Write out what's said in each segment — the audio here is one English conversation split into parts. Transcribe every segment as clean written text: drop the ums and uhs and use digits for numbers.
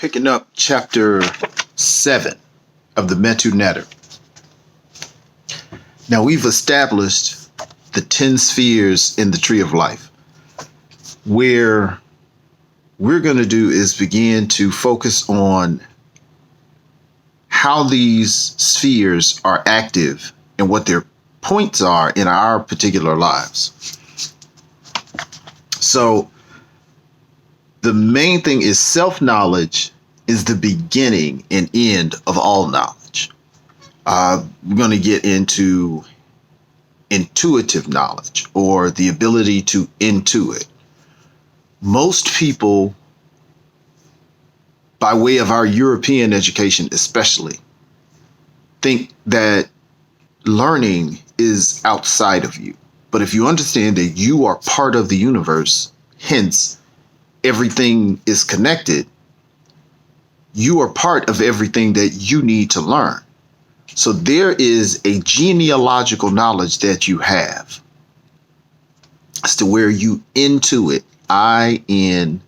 picking up chapter 7 of the Metu Netter. Now we've established the 10 spheres in the tree of life. Where we're going to do is begin to focus on how these spheres are active and what their points are in our particular lives. So the main thing is self-knowledge is the beginning and end of all knowledge. We're going to get into intuitive knowledge, or the ability to intuit. Most people, by way of our European education especially, think that learning is outside of you. But if you understand that you are part of the universe, hence everything is connected, you are part of everything that you need to learn. So there is a genealogical knowledge that you have as to where you intuit, I-N-T-U-I-T,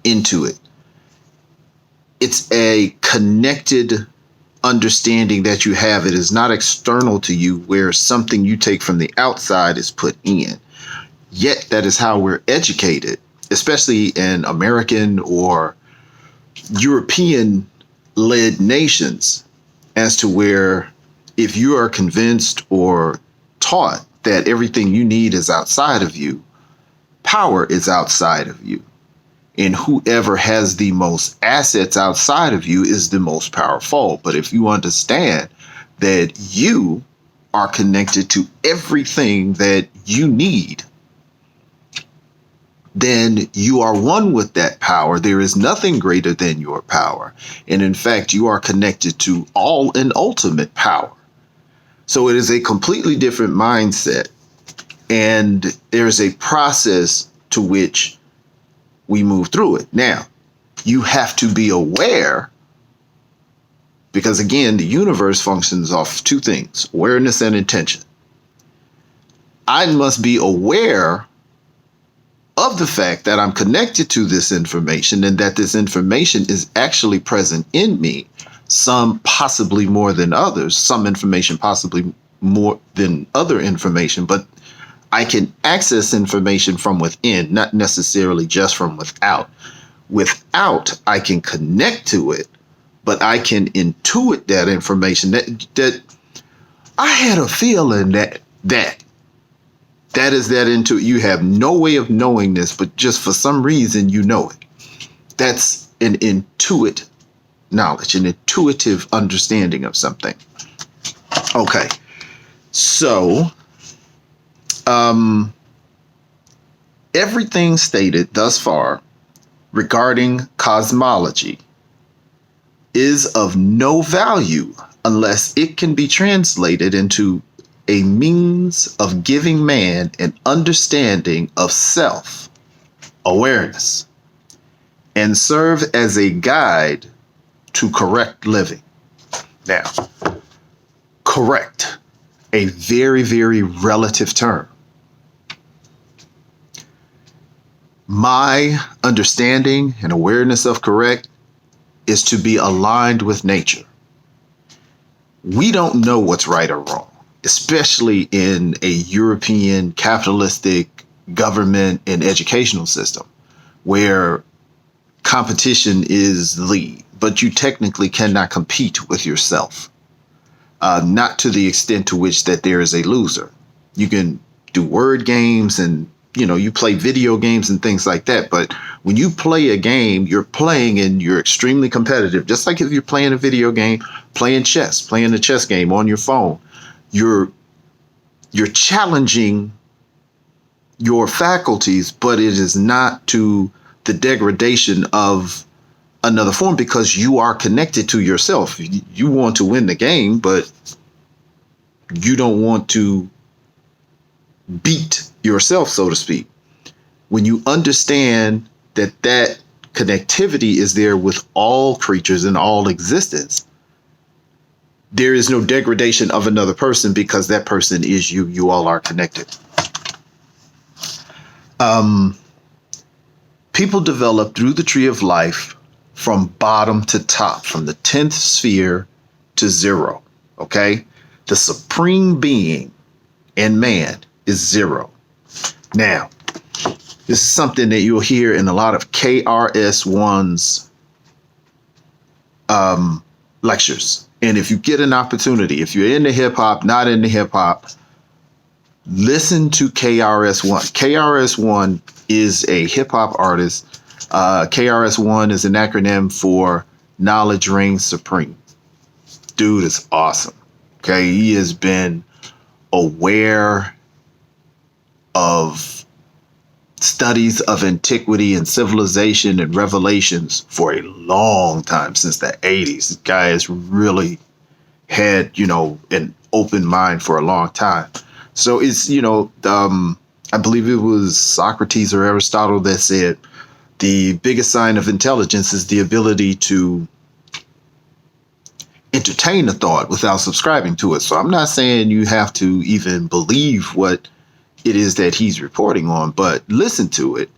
intuit. It's a connected understanding that you have. It is not external to you, where something you take from the outside is put in. Yet that is how we're educated, especially in American or European led nations, as to where if you are convinced or taught that everything you need is outside of you, power is outside of you. And whoever has the most assets outside of you is the most powerful. But if you understand that you are connected to everything that you need, then you are one with that power. There is nothing greater than your power. And in fact, you are connected to all and ultimate power. So it is a completely different mindset. And there's a process to which we move through it. Now, you have to be aware, because again, the universe functions off two things: awareness and intention. I must be aware of the fact that I'm connected to this information, and that this information is actually present in me, some possibly more than others, some information possibly more than other information, but I can access information from within, not necessarily just from without. Without, I can connect to it, but I can intuit that information. That I had a feeling that is that intuit. You have no way of knowing this, but just for some reason you know it. That's an intuit knowledge, an intuitive understanding of something. Okay, so everything stated thus far regarding cosmology is of no value unless it can be translated into a means of giving man an understanding of self-awareness and serve as a guide to correct living. Now, correct, a very, very relative term. My understanding and awareness of correct is to be aligned with nature. We don't know what's right or wrong, especially in a European capitalistic government and educational system where competition is the lead, but you technically cannot compete with yourself. Not to the extent to which that there is a loser. You can do word games and, you play video games and things like that. But when you play a game, you're playing and you're extremely competitive. Just like if you're playing a video game, playing chess, playing a chess game on your phone, you're challenging your faculties, but it is not to the degradation of another form, because you are connected to yourself. You want to win the game, but you don't want to beat yourself, so to speak. When you understand that connectivity is there with all creatures and all existence, there is no degradation of another person, because that person is you. You all are connected. People develop through the tree of life from bottom to top, from the 10th sphere to zero. Okay. The supreme being in man is zero. Now, this is something that you'll hear in a lot of KRS-One's lectures. And if you get an opportunity, if you're into hip hop, not into hip hop, listen to KRS-One. KRS-One is a hip hop artist. KRS-One is an acronym for Knowledge Reigns Supreme. Dude is awesome. Okay. He has been aware of studies of antiquity and civilization and revelations for a long time, since the 80s. This guy has really had, an open mind for a long time. So it's, I believe it was Socrates or Aristotle that said the biggest sign of intelligence is the ability to entertain a thought without subscribing to it. So I'm not saying you have to even believe what it is that he's reporting on, but listen to it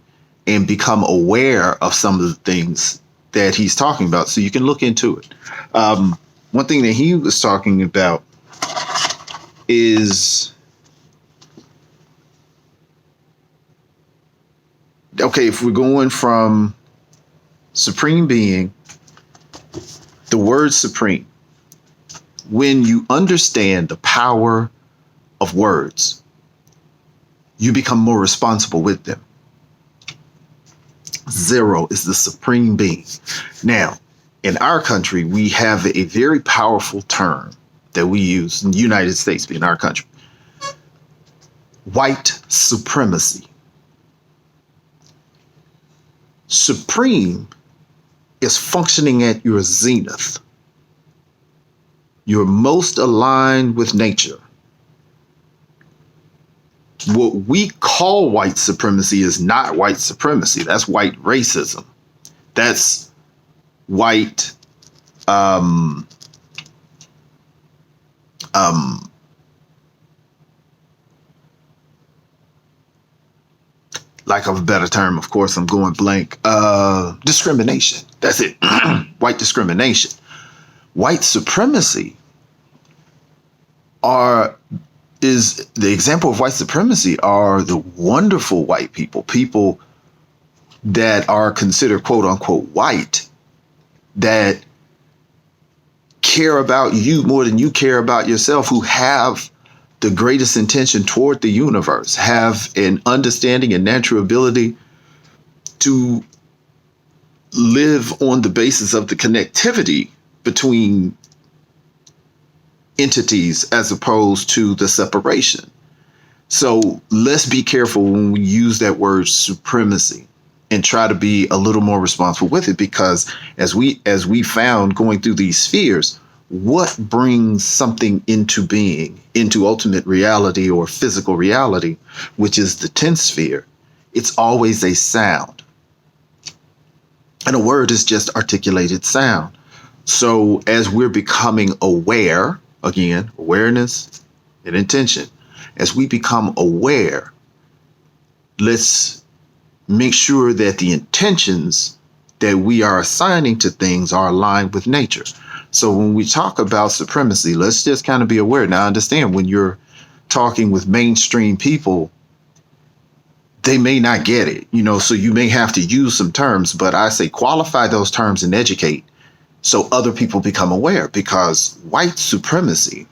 and become aware of some of the things that he's talking about so you can look into it. One thing that he was talking about is, okay, if we're going from supreme being, the word supreme, when you understand the power of words, you become more responsible with them. Zero is the supreme being. Now, in our country, we have a very powerful term that we use in the United States, in our country. White supremacy. Supreme is functioning at your zenith. You're most aligned with nature. What we call white supremacy is not white supremacy. That's white racism. That's white lack of a better term, of course, I'm going blank. Discrimination. That's it. White discrimination. White supremacy is the example of white supremacy are the wonderful white people that are considered quote unquote white, that care about you more than you care about yourself, who have the greatest intention toward the universe, have an understanding and natural ability to live on the basis of the connectivity between entities as opposed to the separation. So let's be careful when we use that word supremacy and try to be a little more responsible with it, because as we found going through these spheres, what brings something into being, into ultimate reality or physical reality, which is the 10th sphere, it's always a sound. And a word is just articulated sound. So as we're becoming aware, again, awareness and intention, as we become aware, let's make sure that the intentions that we are assigning to things are aligned with nature. So when we talk about supremacy, let's just kind of be aware. Now, understand, when you're talking with mainstream people, they may not get it, so you may have to use some terms, but I say qualify those terms and educate so other people become aware, because white supremacy,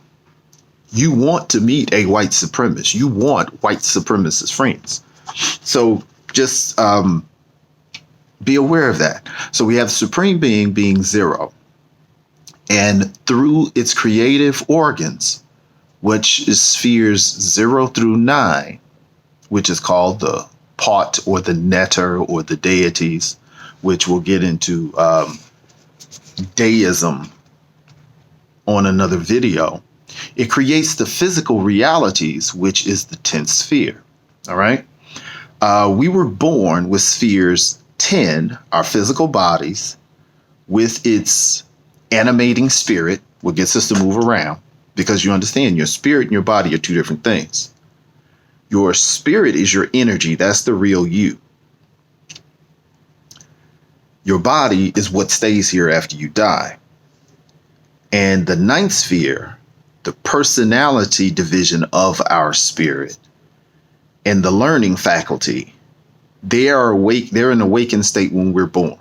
you want to meet a white supremacist. You want white supremacist friends. So just be aware of that. So we have supreme being zero. And through its creative organs, which is spheres 0 through 9, which is called the pot or the netter or the deities, which we'll get into deism on another video. It creates the physical realities, which is the 10th sphere. All right. We were born with spheres 10, our physical bodies, with its animating spirit, what gets us to move around, because you understand your spirit and your body are two different things. Your spirit is your energy. That's the real you. Your body is what stays here after you die. And the ninth sphere, the personality division of our spirit, and the learning faculty, they are awake. They're in awakened state when we're born.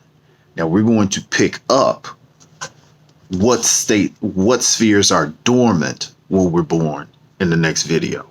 Now we're going to pick up what spheres are dormant when we're born in the next video.